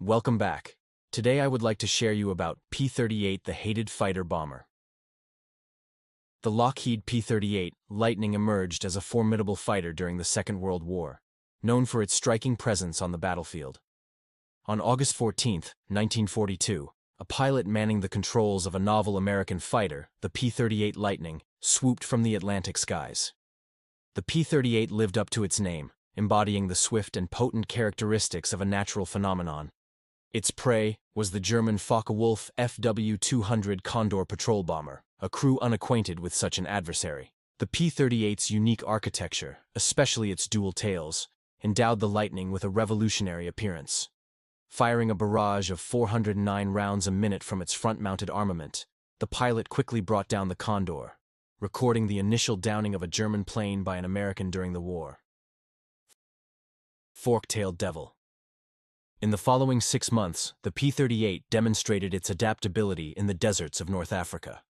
Welcome back. Today I would like to share you about P-38, the hated fighter bomber. The Lockheed P-38 Lightning emerged as a formidable fighter during the Second World War, known for its striking presence on the battlefield. On August 14, 1942, a pilot manning the controls of a novel American fighter, the P-38 Lightning, swooped from the Atlantic skies. The P-38 lived up to its name, embodying the swift and potent characteristics of a natural phenomenon. Its prey was the German Focke-Wulf Fw-200 Condor patrol bomber, a crew unacquainted with such an adversary. The P-38's unique architecture, especially its dual tails, endowed the Lightning with a revolutionary appearance. Firing a barrage of 409 rounds a minute from its front-mounted armament, the pilot quickly brought down the Condor, recording the initial downing of a German plane by an American during the war. Fork-tailed Devil. In the following 6 months, the P-38 demonstrated its adaptability in the deserts of North Africa.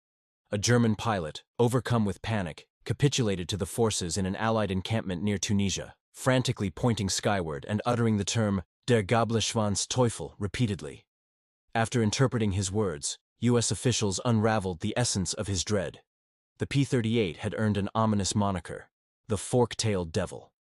A German pilot, overcome with panic, capitulated to the forces in an Allied encampment near Tunisia, frantically pointing skyward and uttering the term Der Gabelschwanz Teufel repeatedly. After interpreting his words, U.S. officials unraveled the essence of his dread. The P-38 had earned an ominous moniker, the Fork-tailed Devil.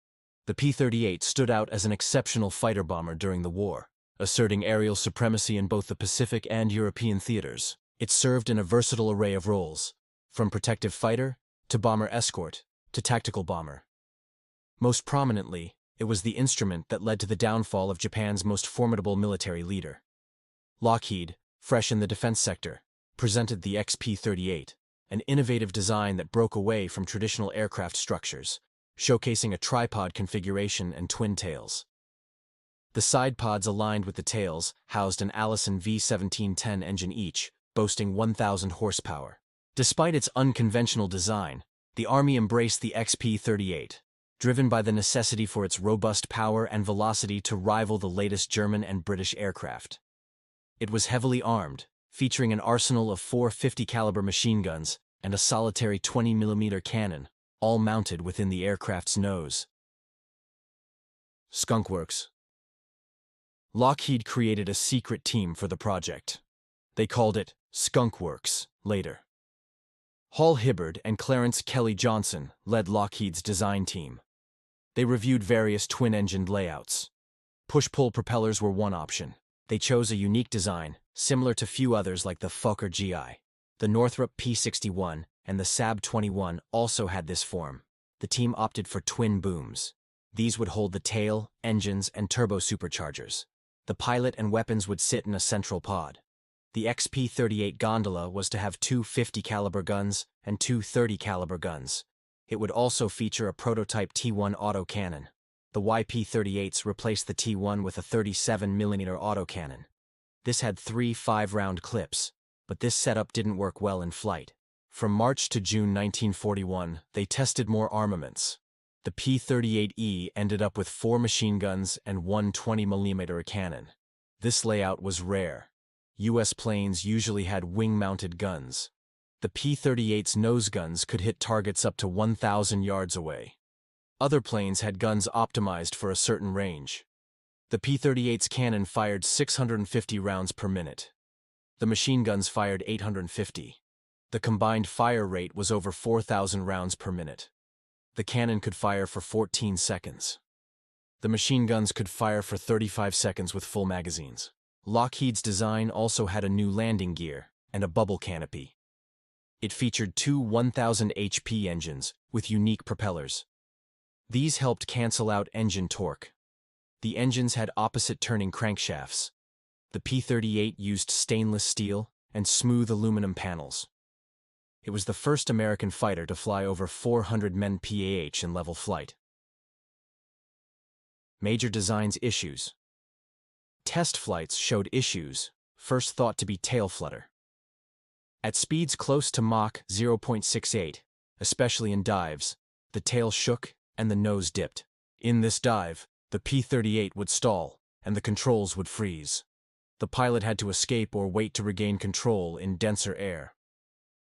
The P-38 stood out as an exceptional fighter bomber during the war, asserting aerial supremacy in both the Pacific and European theaters. It served in a versatile array of roles, from protective fighter to bomber escort to tactical bomber. Most prominently, it was the instrument that led to the downfall of Japan's most formidable military leader. Lockheed, fresh in the defense sector, presented the XP-38, an innovative design that broke away from traditional aircraft structures, showcasing a tripod configuration and twin tails. The side pods aligned with the tails housed an Allison V1710 engine each, boasting 1,000 horsepower. Despite its unconventional design, the Army embraced the XP-38, driven by the necessity for its robust power and velocity to rival the latest German and British aircraft. It was heavily armed, featuring an arsenal of 4 50-caliber machine guns and a solitary 20mm cannon, all mounted within the aircraft's nose. Skunk Works. Lockheed created a secret team for the project. They called it Skunk Works later. Hall Hibbard and Clarence Kelly Johnson led Lockheed's design team. They reviewed various twin-engined layouts. Push-pull propellers were one option. They chose a unique design, similar to few others like the Fokker GI. The Northrop P-61 and the Saab-21 also had this form. The team opted for twin booms. These would hold the tail, engines, and turbo superchargers. The pilot and weapons would sit in a central pod. The XP-38 gondola was to have 2 50-caliber guns and 2 30-caliber guns. It would also feature a prototype T1 autocannon. The YP-38s replaced the T1 with a 37mm autocannon. This had 3 5-round clips, but this setup didn't work well in flight. From March to June 1941, they tested more armaments. The P-38E ended up with 4 machine guns and 1 20mm cannon. This layout was rare. U.S. planes usually had wing-mounted guns. The P-38's nose guns could hit targets up to 1,000 yards away. Other planes had guns optimized for a certain range. The P-38's cannon fired 650 rounds per minute. The machine guns fired 850. The combined fire rate was over 4,000 rounds per minute. The cannon could fire for 14 seconds. The machine guns could fire for 35 seconds with full magazines. Lockheed's design also had a new landing gear and a bubble canopy. It featured 2 1,000 HP engines with unique propellers. These helped cancel out engine torque. The engines had opposite turning crankshafts. The P-38 used stainless steel and smooth aluminum panels. It was the first American fighter to fly over 400 men PAH in level flight. Major designs issues. Test flights showed issues, first thought to be tail flutter. At speeds close to Mach 0.68, especially in dives, the tail shook and the nose dipped. In this dive, the P-38 would stall and the controls would freeze. The pilot had to escape or wait to regain control in denser air.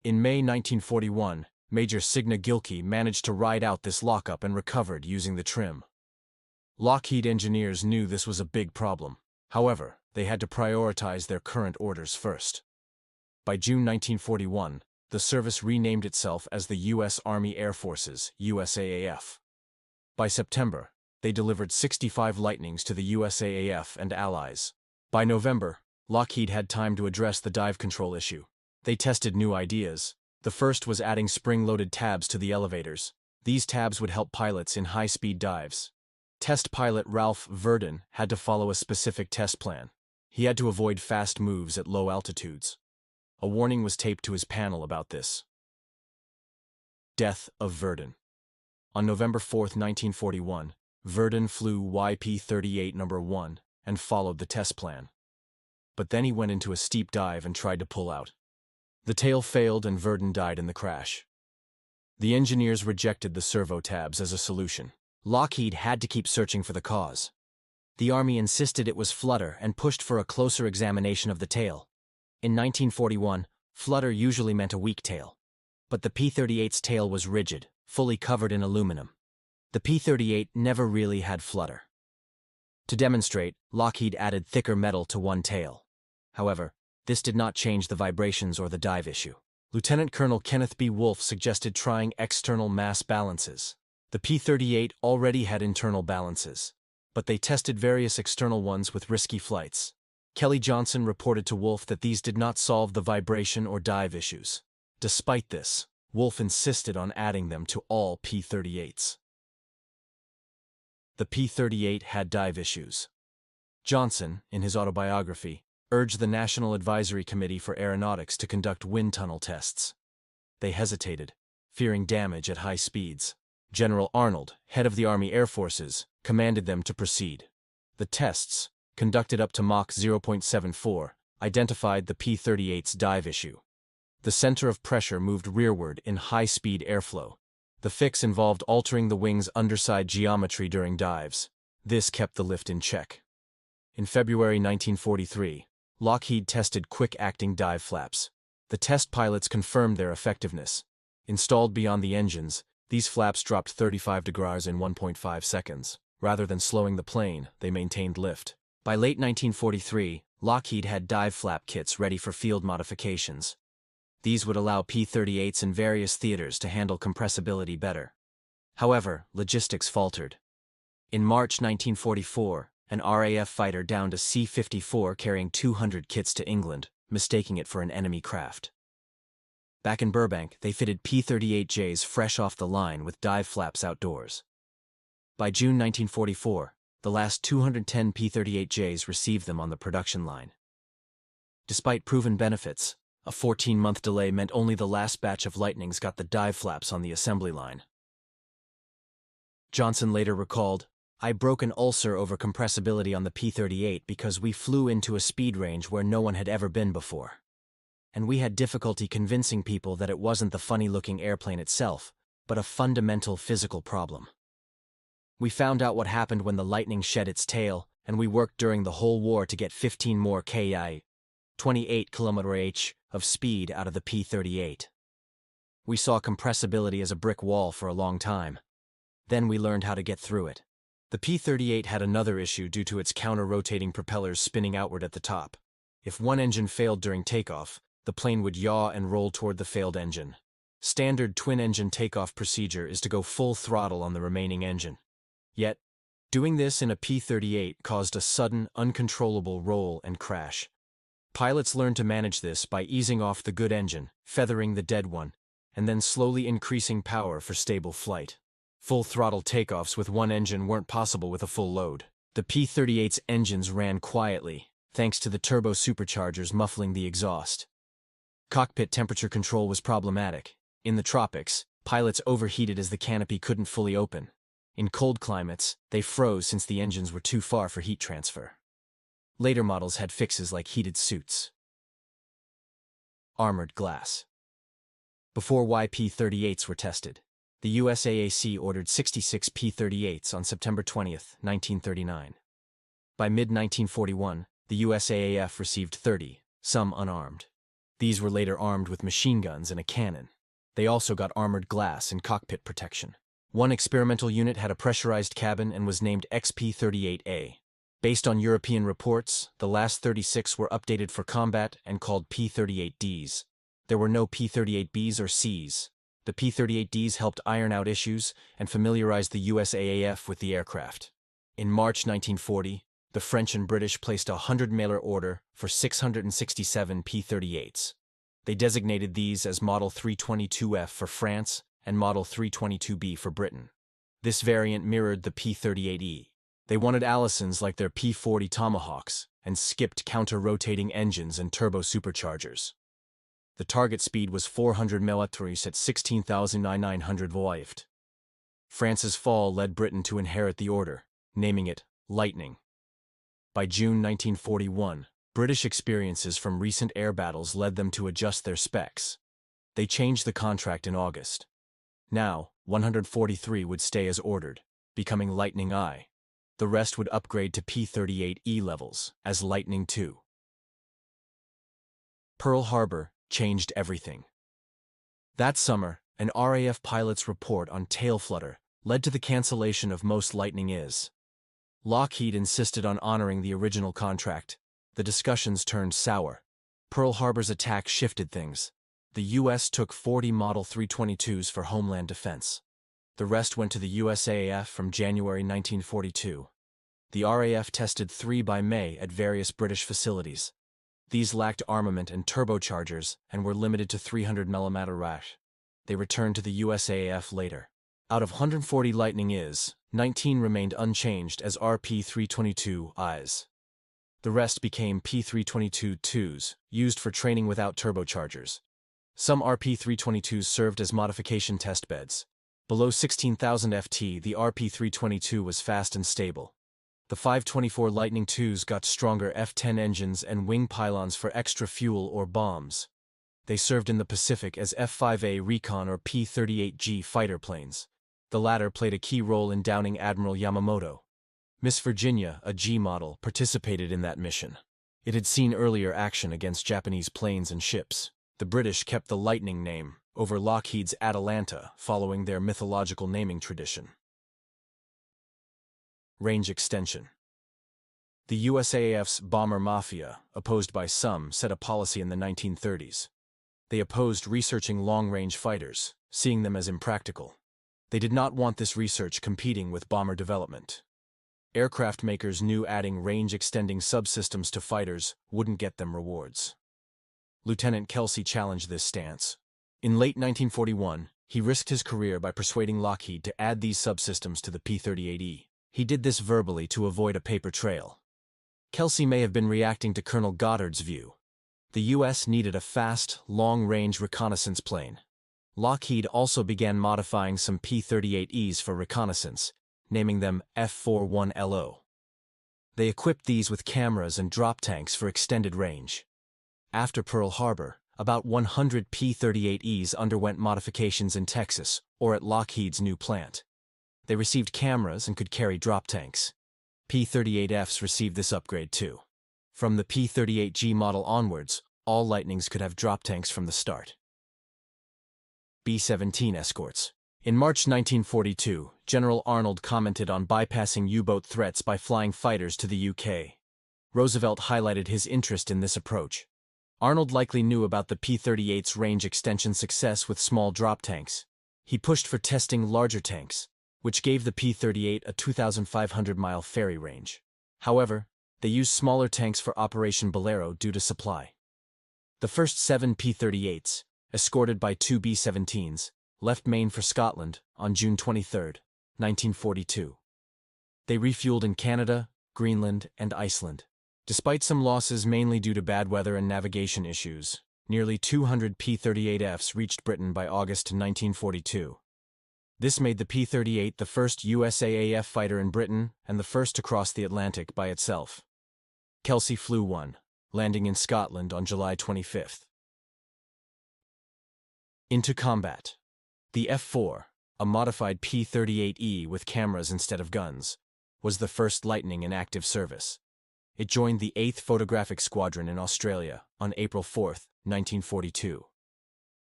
In May 1941, Major Signe Gilkey managed to ride out this lockup and recovered using the trim. Lockheed engineers knew this was a big problem. However, they had to prioritize their current orders first. By June 1941, the service renamed itself as the U.S. Army Air Forces, USAAF. By September, they delivered 65 Lightnings to the USAAF and allies. By November, Lockheed had time to address the dive control issue. They tested new ideas. The first was adding spring-loaded tabs to the elevators. These tabs would help pilots in high-speed dives. Test pilot Ralph Verdon had to follow a specific test plan. He had to avoid fast moves at low altitudes. A warning was taped to his panel about this. Death of Verdon. On November 4, 1941, Verdon flew YP-38 No. 1 and followed the test plan. But then he went into a steep dive and tried to pull out. The tail failed and Verdon died in the crash. The engineers rejected the servo tabs as a solution. Lockheed had to keep searching for the cause. The Army insisted it was flutter and pushed for a closer examination of the tail. In 1941, flutter usually meant a weak tail. But the P-38's tail was rigid, fully covered in aluminum. The P-38 never really had flutter. To demonstrate, Lockheed added thicker metal to one tail. However, this did not change the vibrations or the dive issue. Lieutenant Colonel Kenneth B. Wolfe suggested trying external mass balances. The P-38 already had internal balances, but they tested various external ones with risky flights. Kelly Johnson reported to Wolfe that these did not solve the vibration or dive issues. Despite this, Wolfe insisted on adding them to all P-38s. The P-38 had dive issues. Johnson, in his autobiography, urged the National Advisory Committee for Aeronautics to conduct wind tunnel tests. They hesitated, fearing damage at high speeds. General Arnold, head of the Army Air Forces, commanded them to proceed. The tests, conducted up to Mach 0.74, identified the P-38's dive issue. The center of pressure moved rearward in high-speed airflow. The fix involved altering the wing's underside geometry during dives. This kept the lift in check. In February 1943, Lockheed tested quick-acting dive flaps. The test pilots confirmed their effectiveness. Installed beyond the engines, these flaps dropped 35 degrees in 1.5 seconds. Rather than slowing the plane, they maintained lift. By late 1943, Lockheed had dive flap kits ready for field modifications. These would allow P-38s in various theaters to handle compressibility better. However, logistics faltered. In March 1944, an RAF fighter downed a C-54 carrying 200 kits to England, mistaking it for an enemy craft. Back in Burbank, they fitted P-38Js fresh off the line with dive flaps outdoors. By June 1944, the last 210 P-38Js received them on the production line. Despite proven benefits, a 14-month delay meant only the last batch of Lightnings got the dive flaps on the assembly line. Johnson later recalled, "I broke an ulcer over compressibility on the P-38 because we flew into a speed range where no one had ever been before. And we had difficulty convincing people that it wasn't the funny-looking airplane itself, but a fundamental physical problem. We found out what happened when the Lightning shed its tail, and we worked during the whole war to get 15 more ki, 28 km/h, of speed out of the P-38. We saw compressibility as a brick wall for a long time. Then we learned how to get through it." The P-38 had another issue due to its counter-rotating propellers spinning outward at the top. If one engine failed during takeoff, the plane would yaw and roll toward the failed engine. Standard twin-engine takeoff procedure is to go full throttle on the remaining engine. Yet, doing this in a P-38 caused a sudden, uncontrollable roll and crash. Pilots learned to manage this by easing off the good engine, feathering the dead one, and then slowly increasing power for stable flight. Full throttle takeoffs with one engine weren't possible with a full load. The P-38's engines ran quietly, thanks to the turbo superchargers muffling the exhaust. Cockpit temperature control was problematic. In the tropics, pilots overheated as the canopy couldn't fully open. In cold climates, they froze since the engines were too far for heat transfer. Later models had fixes like heated suits. Armored glass. Before YP-38s were tested, the USAAC ordered 66 P-38s on September 20, 1939. By mid-1941, the USAAF received 30, some unarmed. These were later armed with machine guns and a cannon. They also got armored glass and cockpit protection. One experimental unit had a pressurized cabin and was named XP-38A. Based on European reports, the last 36 were updated for combat and called P-38Ds. There were no P-38Bs or Cs. The P-38Ds helped iron out issues and familiarize the USAAF with the aircraft. In March 1940, the French and British placed a 100-mailer order for 667 P-38s. They designated these as Model 322F for France and Model 322B for Britain. This variant mirrored the P-38E. They wanted Allisons like their P-40 Tomahawks and skipped counter-rotating engines and turbo-superchargers. The target speed was 400 mph at 16,900 voived. France's fall led Britain to inherit the order, naming it Lightning. By June 1941, British experiences from recent air battles led them to adjust their specs. They changed the contract in August. Now, 143 would stay as ordered, becoming Lightning I. The rest would upgrade to P-38E levels as Lightning II. Pearl Harbor changed everything. That summer, an RAF pilot's report on tail flutter led to the cancellation of most Lightning Is. Lockheed insisted on honoring the original contract. The discussions turned sour. Pearl Harbor's attack shifted things. The U.S. took 40 Model 322s for homeland defense. The rest went to the USAAF from January 1942. The RAF tested 3 by May at various British facilities. These lacked armament and turbochargers and were limited to 300 mm rash. They returned to the USAAF later. Out of 140 Lightning Is, 19 remained unchanged as RP-322Is. The rest became P-322-2s, used for training without turbochargers. Some RP-322s served as modification test beds. Below 16,000 ft, the RP-322 was fast and stable. The 524 Lightning IIs got stronger F-10 engines and wing pylons for extra fuel or bombs. They served in the Pacific as F-5A Recon or P-38G fighter planes. The latter played a key role in downing Admiral Yamamoto. Miss Virginia, a G model, participated in that mission. It had seen earlier action against Japanese planes and ships. The British kept the Lightning name over Lockheed's Atalanta, following their mythological naming tradition. Range extension. The USAAF's bomber mafia, opposed by some, set a policy in the 1930s. They opposed researching long-range fighters, seeing them as impractical. They did not want this research competing with bomber development. Aircraft makers knew adding range-extending subsystems to fighters wouldn't get them rewards. Lieutenant Kelsey challenged this stance. In late 1941, he risked his career by persuading Lockheed to add these subsystems to the P-38E. He did this verbally to avoid a paper trail. Kelsey may have been reacting to Colonel Goddard's view. The U.S. needed a fast, long-range reconnaissance plane. Lockheed also began modifying some P-38Es for reconnaissance, naming them F-41LO. They equipped these with cameras and drop tanks for extended range. After Pearl Harbor, about 100 P-38Es underwent modifications in Texas or at Lockheed's new plant. They received cameras and could carry drop tanks. P-38Fs received this upgrade too. From the P-38G model onwards, all Lightnings could have drop tanks from the start. B-17 escorts. In March 1942, General Arnold commented on bypassing U-boat threats by flying fighters to the UK. Roosevelt highlighted his interest in this approach. Arnold likely knew about the P-38's range extension success with small drop tanks. He pushed for testing larger tanks, which gave the P-38 a 2,500-mile ferry range. However, they used smaller tanks for Operation Bolero due to supply. The first 7 P-38s, escorted by 2 B-17s, left Maine for Scotland on June 23, 1942. They refueled in Canada, Greenland, and Iceland. Despite some losses mainly due to bad weather and navigation issues, nearly 200 P-38Fs reached Britain by August 1942. This made the P-38 the first USAAF fighter in Britain and the first to cross the Atlantic by itself. Kelsey flew one, landing in Scotland on July 25. Into combat. The F-4, a modified P-38E with cameras instead of guns, was the first Lightning in active service. It joined the 8th Photographic Squadron in Australia on April 4, 1942.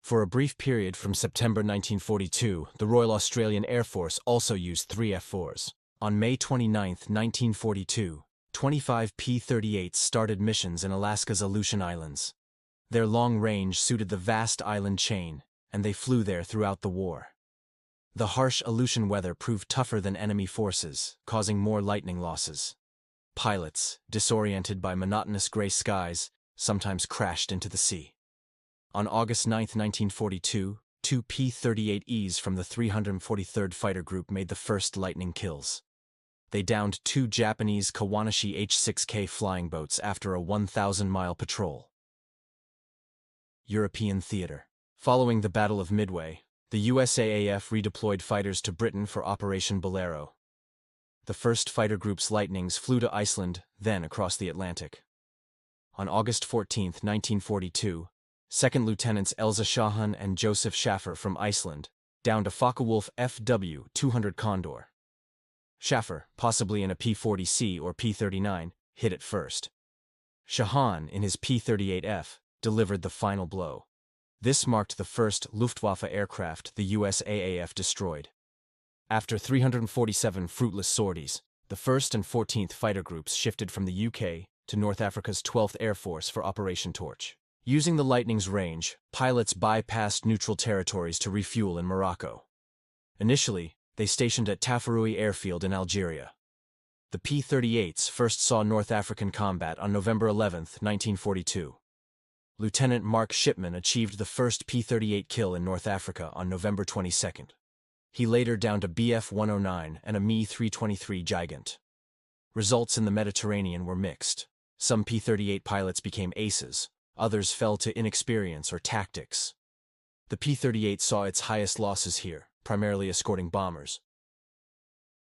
For a brief period from September 1942, the Royal Australian Air Force also used 3 F-4s. On May 29, 1942, 25 P-38s started missions in Alaska's Aleutian Islands. Their long range suited the vast island chain, and they flew there throughout the war. The harsh Aleutian weather proved tougher than enemy forces, causing more lightning losses. Pilots, disoriented by monotonous gray skies, sometimes crashed into the sea. On August 9, 1942, two P-38Es from the 343rd Fighter Group made the first lightning kills. They downed two Japanese Kawanishi H-6K flying boats after a 1,000-mile patrol. European theater. Following the Battle of Midway, the USAAF redeployed fighters to Britain for Operation Bolero. The first fighter group's Lightnings flew to Iceland, then across the Atlantic. On August 14, 1942, Second Lieutenants Elza Shahan and Joseph Schaffer from Iceland downed a Focke-Wulf Fw-200 Condor. Schaffer, possibly in a P-40C or P-39, hit it first. Shahan, in his P-38F, delivered the final blow. This marked the first Luftwaffe aircraft the USAAF destroyed. After 347 fruitless sorties, the 1st and 14th Fighter Groups shifted from the UK to North Africa's 12th Air Force for Operation Torch. Using the Lightning's range, pilots bypassed neutral territories to refuel in Morocco. Initially, they stationed at Tafaroui Airfield in Algeria. The P-38s first saw North African combat on November 11, 1942. Lieutenant Mark Shipman achieved the first P-38 kill in North Africa on November 22. He later downed a Bf-109 and a Me-323 Gigant. Results in the Mediterranean were mixed. Some P-38 pilots became aces, others fell to inexperience or tactics. The P-38 saw its highest losses here, primarily escorting bombers.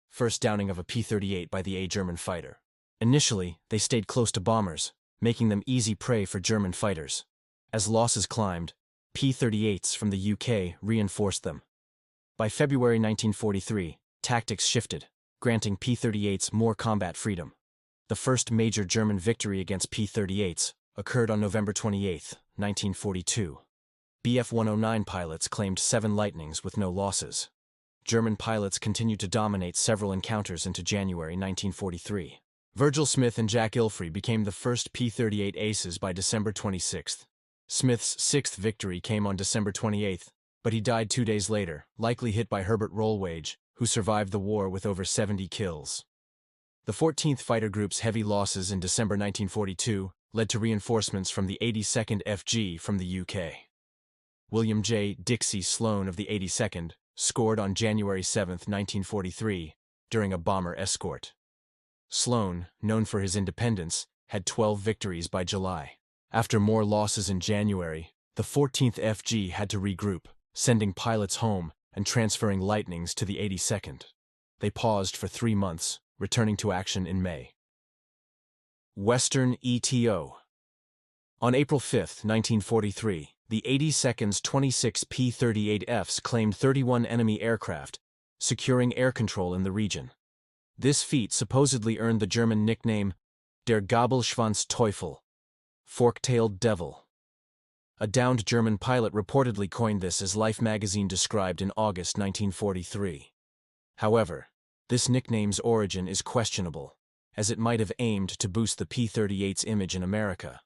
First downing of a P-38 by the German fighter. Initially, they stayed close to bombers, making them easy prey for German fighters. As losses climbed, P-38s from the UK reinforced them. By February 1943, tactics shifted, granting P-38s more combat freedom. The first major German victory against P-38s occurred on November 28, 1942. Bf-109 pilots claimed 7 Lightnings with no losses. German pilots continued to dominate several encounters into January 1943. Virgil Smith and Jack Ilfrey became the first P-38 aces by December 26. Smith's 6th victory came on December 28, but he died 2 days later, likely hit by Herbert Rollwage, who survived the war with over 70 kills. The 14th Fighter Group's heavy losses in December 1942 led to reinforcements from the 82nd FG from the UK. William J. Dixie Sloan of the 82nd scored on January 7, 1943, during a bomber escort. Sloan, known for his independence, had 12 victories by July. After more losses in January, the 14th FG had to regroup, sending pilots home and transferring Lightnings to the 82nd. They paused for 3 months, returning to action in May. Western ETO. On April 5, 1943, the 82nd's 26 P-38Fs claimed 31 enemy aircraft, securing air control in the region. This feat supposedly earned the German nickname Der Gabelschwanz-Teufel, fork-tailed devil. A downed German pilot reportedly coined this as Life magazine described in August 1943. However, this nickname's origin is questionable, as it might have aimed to boost the P-38's image in America.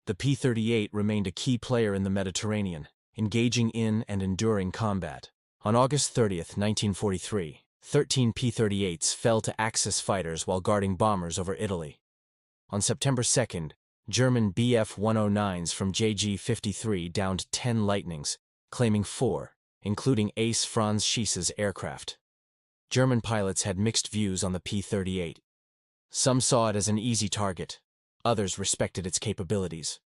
The P-38 remained a key player in the Mediterranean, engaging in and enduring combat. On August 30, 1943, 13 P-38s fell to Axis fighters while guarding bombers over Italy. On September 2, German Bf-109s from JG-53 downed 10 Lightnings, claiming 4, including ace Franz Schiess's aircraft. German pilots had mixed views on the P-38. Some saw it as an easy target. Others respected its capabilities.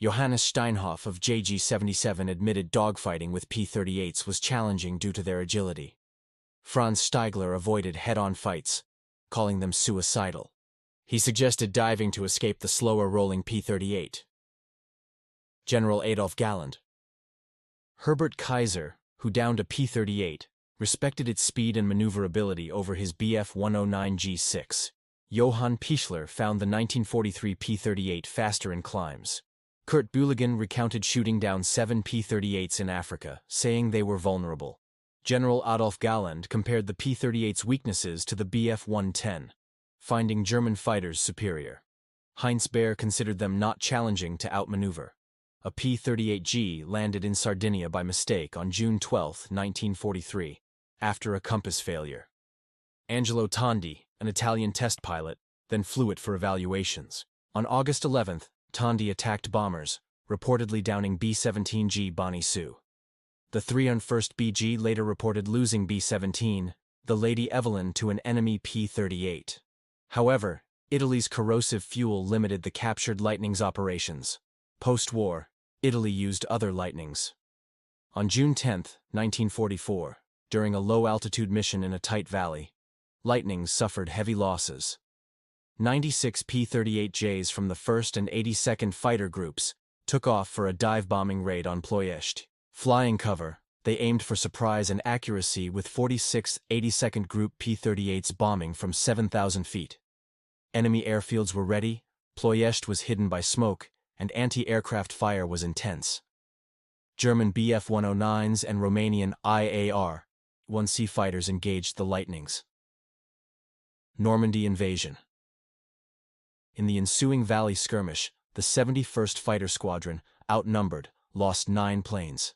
Johannes Steinhoff of JG-77 admitted dogfighting with P-38s was challenging due to their agility. Franz Steigler avoided head-on fights, calling them suicidal. He suggested diving to escape the slower-rolling P-38. General Adolf Galland. Herbert Kaiser, who downed a P-38, respected its speed and maneuverability over his Bf-109 G6. Johann Pichler found the 1943 P-38 faster in climbs. Kurt Bühligen recounted shooting down 7 P-38s in Africa, saying they were vulnerable. General Adolf Galland compared the P-38's weaknesses to the Bf-110. finding German fighters superior. Heinz Baer considered them not challenging to outmaneuver. A P-38G landed in Sardinia by mistake on June 12, 1943, after a compass failure. Angelo Tondi, an Italian test pilot, then flew it for evaluations. On August 11, Tondi attacked bombers, reportedly downing B-17G Bonnie Sue. The 301st BG later reported losing B-17, the Lady Evelyn, to an enemy P-38. However, Italy's corrosive fuel limited the captured Lightning's operations. Post-war, Italy used other Lightnings. On June 10, 1944, during a low-altitude mission in a tight valley, Lightnings suffered heavy losses. 96 P-38Js from the 1st and 82nd Fighter Groups took off for a dive-bombing raid on Ploiești. Flying cover, they aimed for surprise and accuracy with 46th 82nd Group P-38s bombing from 7,000 feet. Enemy airfields were ready, Ploiești was hidden by smoke, and anti-aircraft fire was intense. German Bf-109s and Romanian IAR-1C fighters engaged the Lightnings. Normandy invasion. In the ensuing valley skirmish, the 71st Fighter Squadron, outnumbered, lost 9 planes.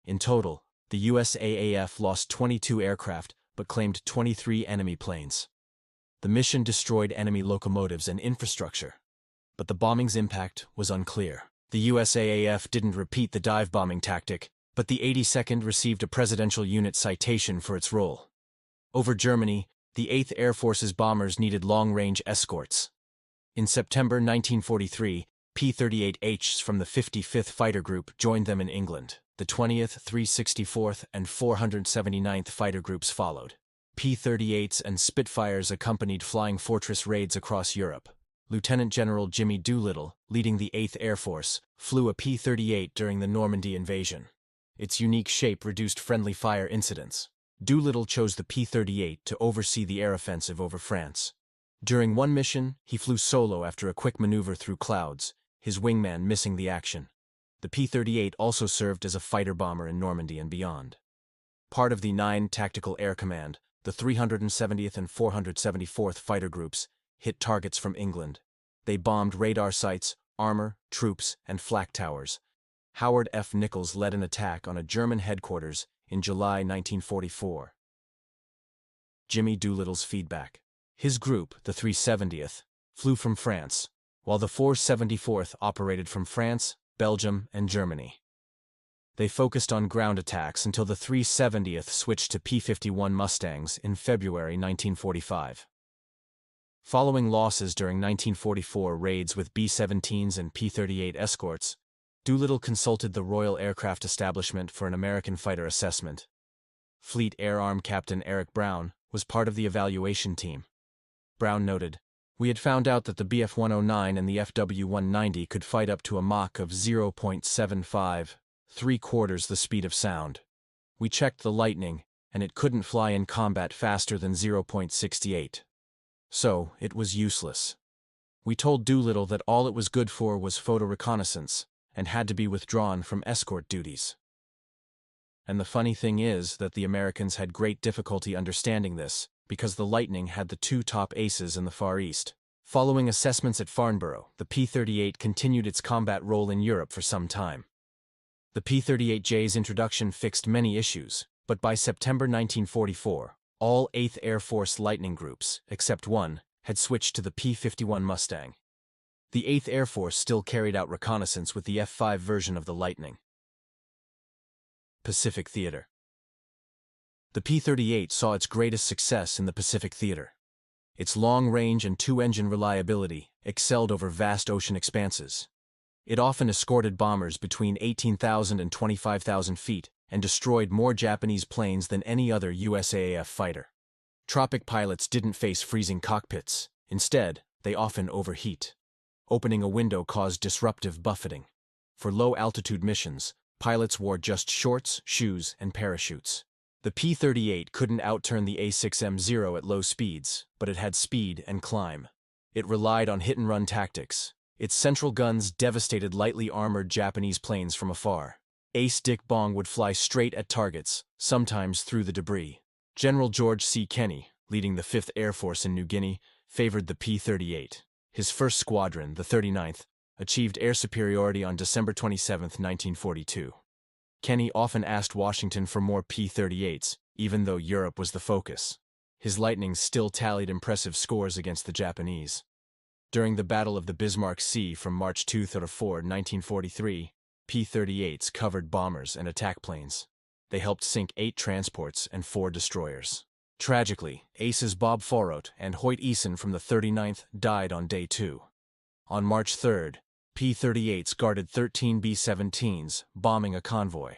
In total, the USAAF lost 22 aircraft but claimed 23 enemy planes. The mission destroyed enemy locomotives and infrastructure, but the bombing's impact was unclear. The USAAF didn't repeat the dive-bombing tactic, but the 82nd received a Presidential Unit citation for its role. Over Germany, the 8th Air Force's bombers needed long-range escorts. In September 1943, P-38Hs from the 55th Fighter Group joined them in England. The 20th, 364th, and 479th Fighter Groups followed. P-38s and Spitfires accompanied Flying Fortress raids across Europe. Lieutenant General Jimmy Doolittle, leading the 8th Air Force, flew a P-38 during the Normandy invasion. Its unique shape reduced friendly fire incidents. Doolittle chose the P-38 to oversee the air offensive over France. During one mission, he flew solo after a quick maneuver through clouds, his wingman missing the action. The P-38 also served as a fighter bomber in Normandy and beyond. Part of the 9 Tactical Air Command, the 370th and 474th Fighter Groups hit targets from England. They bombed radar sites, armor, troops, and flak towers. Howard F. Nichols led an attack on a German headquarters in July 1944. Jimmy Doolittle's feedback. His group, the 370th, flew from France, while the 474th operated from France, Belgium, and Germany. They focused on ground attacks until the 370th switched to P-51 Mustangs in February 1945. Following losses during 1944 raids with B-17s and P-38 escorts, Doolittle consulted the Royal Aircraft Establishment for an American fighter assessment. Fleet Air Arm Captain Eric Brown was part of the evaluation team. Brown noted, "We had found out that the Bf-109 and the Fw-190 could fight up to a Mach of 0.75, 3/4 the speed of sound. We checked the Lightning, and it couldn't fly in combat faster than 0.68. So, it was useless. We told Doolittle that all it was good for was photo reconnaissance, and had to be withdrawn from escort duties." And the funny thing is that the Americans had great difficulty understanding this, because the Lightning had the 2 top aces in the Far East. Following assessments at Farnborough, the P-38 continued its combat role in Europe for some time. The P-38J's introduction fixed many issues, but by September 1944, all 8th Air Force Lightning groups, except one, had switched to the P-51 Mustang. The 8th Air Force still carried out reconnaissance with the F-5 version of the Lightning. Pacific Theater. The P-38 saw its greatest success in the Pacific Theater. Its long range and 2-engine reliability excelled over vast ocean expanses. It often escorted bombers between 18,000 and 25,000 feet and destroyed more Japanese planes than any other USAAF fighter. Tropic pilots didn't face freezing cockpits. Instead, they often overheat. Opening a window caused disruptive buffeting. For low-altitude missions, pilots wore just shorts, shoes, and parachutes. The P-38 couldn't outturn the A-6M0 at low speeds, but it had speed and climb. It relied on hit-and-run tactics. Its central guns devastated lightly armored Japanese planes from afar. Ace Dick Bong would fly straight at targets, sometimes through the debris. General George C. Kenney, leading the 5th Air Force in New Guinea, favored the P-38. His first squadron, the 39th, achieved air superiority on December 27, 1942. Kenny often asked Washington for more P-38s, even though Europe was the focus. His Lightnings still tallied impressive scores against the Japanese. During the Battle of the Bismarck Sea from March 2–4, 1943, P-38s covered bombers and attack planes. They helped sink 8 transports and 4 destroyers. Tragically, aces Bob Forot and Hoyt Eason from the 39th died on day 2. On March 3rd, P-38s guarded 13 B-17s, bombing a convoy.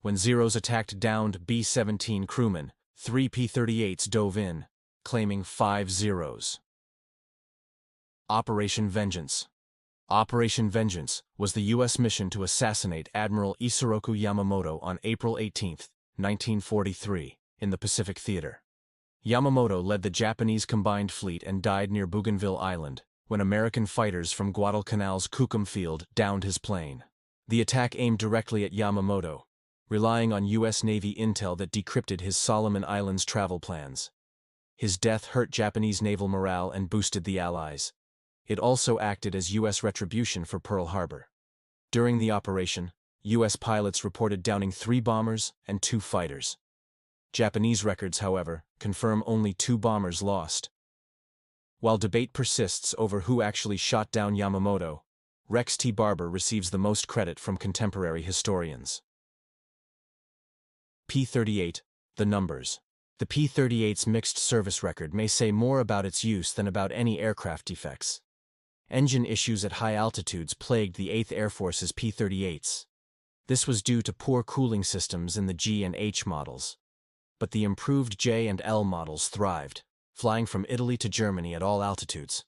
When Zeros attacked downed B-17 crewmen, 3 P-38s dove in, claiming 5 Zeros. Operation Vengeance. Operation Vengeance was the U.S. mission to assassinate Admiral Isoroku Yamamoto on April 18, 1943, in the Pacific Theater. Yamamoto led the Japanese combined fleet and died near Bougainville Island when American fighters from Guadalcanal's Kukum Field downed his plane. The attack aimed directly at Yamamoto, relying on U.S. Navy intel that decrypted his Solomon Islands travel plans. His death hurt Japanese naval morale and boosted the Allies. It also acted as U.S. retribution for Pearl Harbor. During the operation, U.S. pilots reported downing 3 bombers and 2 fighters. Japanese records, however, confirm only 2 bombers lost. While debate persists over who actually shot down Yamamoto, Rex T. Barber receives the most credit from contemporary historians. P-38, the numbers. The P-38's mixed service record may say more about its use than about any aircraft defects. Engine issues at high altitudes plagued the 8th Air Force's P-38s. This was due to poor cooling systems in the G and H models. But the improved J and L models thrived, flying from Italy to Germany at all altitudes.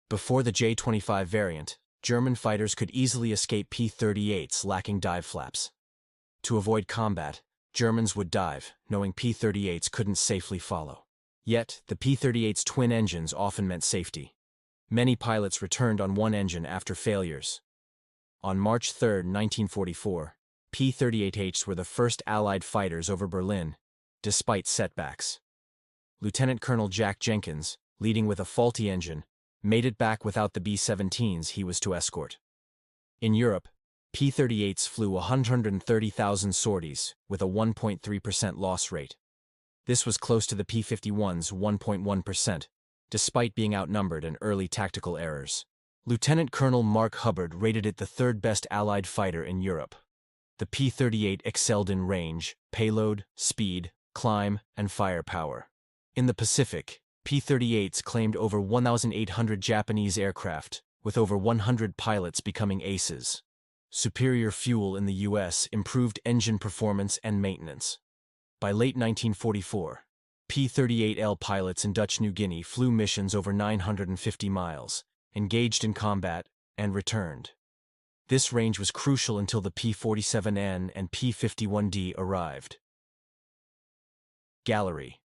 Before the J-25 variant, German fighters could easily escape P-38s lacking dive flaps. To avoid combat, Germans would dive, knowing P-38s couldn't safely follow. Yet, the P-38's twin engines often meant safety. Many pilots returned on one engine after failures. On March 3, 1944, P-38Hs were the first Allied fighters over Berlin, despite setbacks. Lieutenant Colonel Jack Jenkins, leading with a faulty engine, made it back without the B-17s he was to escort. In Europe, P-38s flew 130,000 sorties with a 1.3% loss rate. This was close to the P-51's 1.1%, despite being outnumbered and early tactical errors. Lieutenant Colonel Mark Hubbard rated it the 3rd best Allied fighter in Europe. The P-38 excelled in range, payload, speed, climb, and firepower. In the Pacific, P-38s claimed over 1,800 Japanese aircraft, with over 100 pilots becoming aces. Superior fuel in the U.S. improved engine performance and maintenance. By late 1944, P-38L pilots in Dutch New Guinea flew missions over 950 miles, engaged in combat, and returned. This range was crucial until the P-47N and P-51D arrived. Gallery.